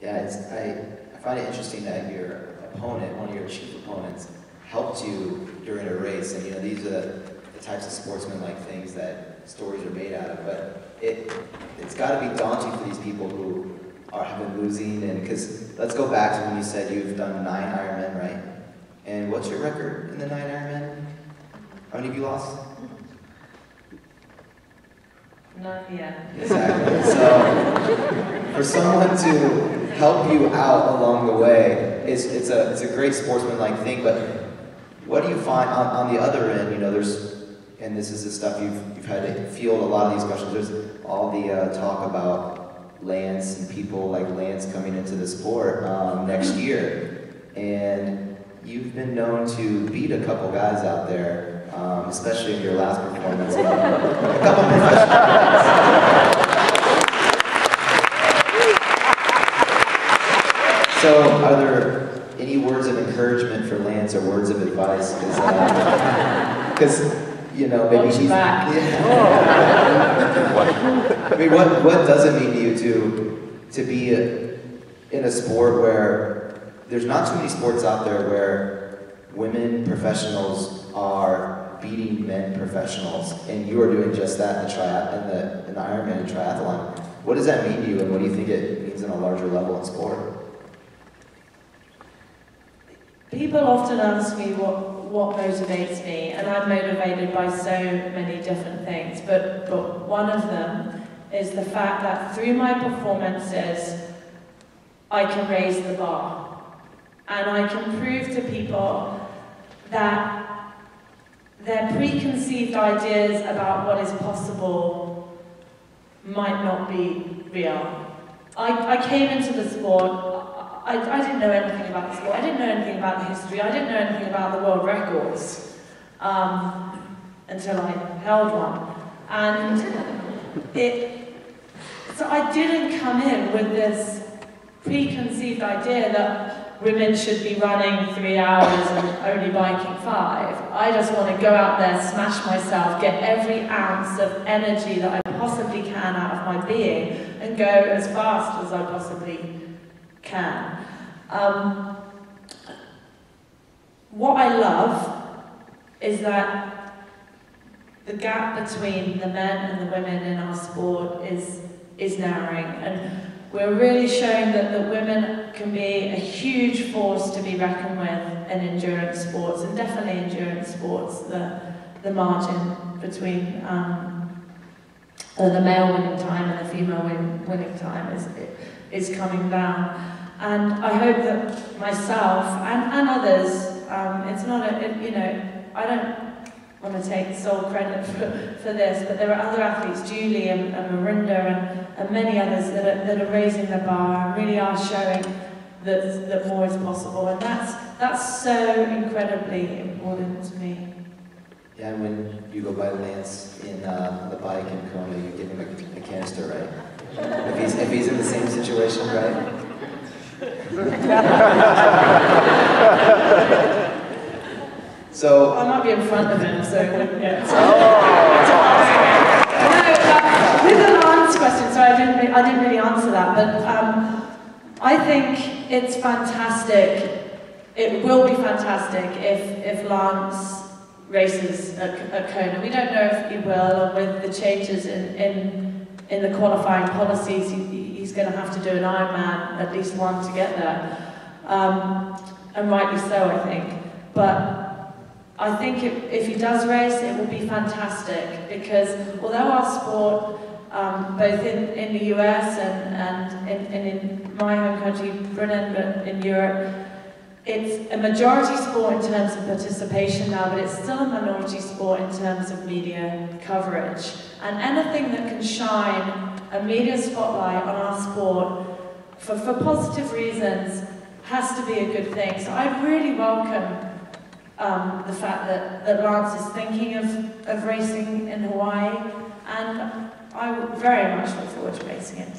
Yeah, I find it interesting that your opponent, one of your chief opponents, helped you during a race, and these are the types of sportsman-like things that stories are made out of. But it's got to be daunting for these people who have been losing, and because let's go back to when you said you've done 9 Ironmen, right? And what's your record in the 9 Ironmen? How many have you lost? None yet. Exactly. So for someone to help you out along the way, it's a great sportsman-like thing. But what do you find on the other end? There's, and this is the stuff you've had to field a lot of these questions. There's all the talk about Lance and people like Lance coming into the sport next year, and you've been known to beat a couple guys out there. Especially in your last performance. A couple professionals. So, are there any words of encouragement for Lance or words of advice? Because maybe he's back. I mean, what does it mean to you to be in a sport where there's not too many sports out there where women professionals are beating men professionals, and you are doing just that in the Ironman and triathlon. What does that mean to you, and what do you think it means on a larger level in sport? People often ask me what motivates me, and I'm motivated by so many different things, but one of them is the fact that through my performances, I can raise the bar, and I can prove to people that their preconceived ideas about what is possible might not be real. I came into the sport, I didn't know anything about the sport, I didn't know anything about the history, I didn't know anything about the world records until I held one. And so I didn't come in with this preconceived idea that women should be running 3 hours and only biking 5. I just want to go out there, smash myself, get every ounce of energy that I possibly can out of my being, and go as fast as I possibly can. What I love is that the gap between the men and the women in our sport is narrowing, and we're really showing that the women can be a huge force to be reckoned with in endurance sports, and definitely endurance sports. The margin between the male winning time and the female winning time is coming down. And I hope that myself and others, it's not I don't want to take sole credit for this, but there are other athletes, Julie and Marinda and many others that are raising the bar and really are showing that more is possible, and that's so incredibly important to me. Yeah, and when you go by Lance in the bike in Kona, you give him a canister, right? If he's in the same situation, right? So I might be in front of him, so yeah. With the Lance question, so I didn't really answer that, but I think it's fantastic. It will be fantastic if Lance races at Kona. We don't know if he will, and with the changes in the qualifying policies, he's going to have to do an Ironman, at least one, to get there, and rightly so, I think. But I think if he does race, it will be fantastic, because although our sport, both in the US and in my home country, Britain, but in Europe, it's a majority sport in terms of participation now, but it's still a minority sport in terms of media coverage. And anything that can shine a media spotlight on our sport for positive reasons has to be a good thing. So I really welcome the fact that Lance is thinking of racing in Hawaii, and I would very much look forward to racing it.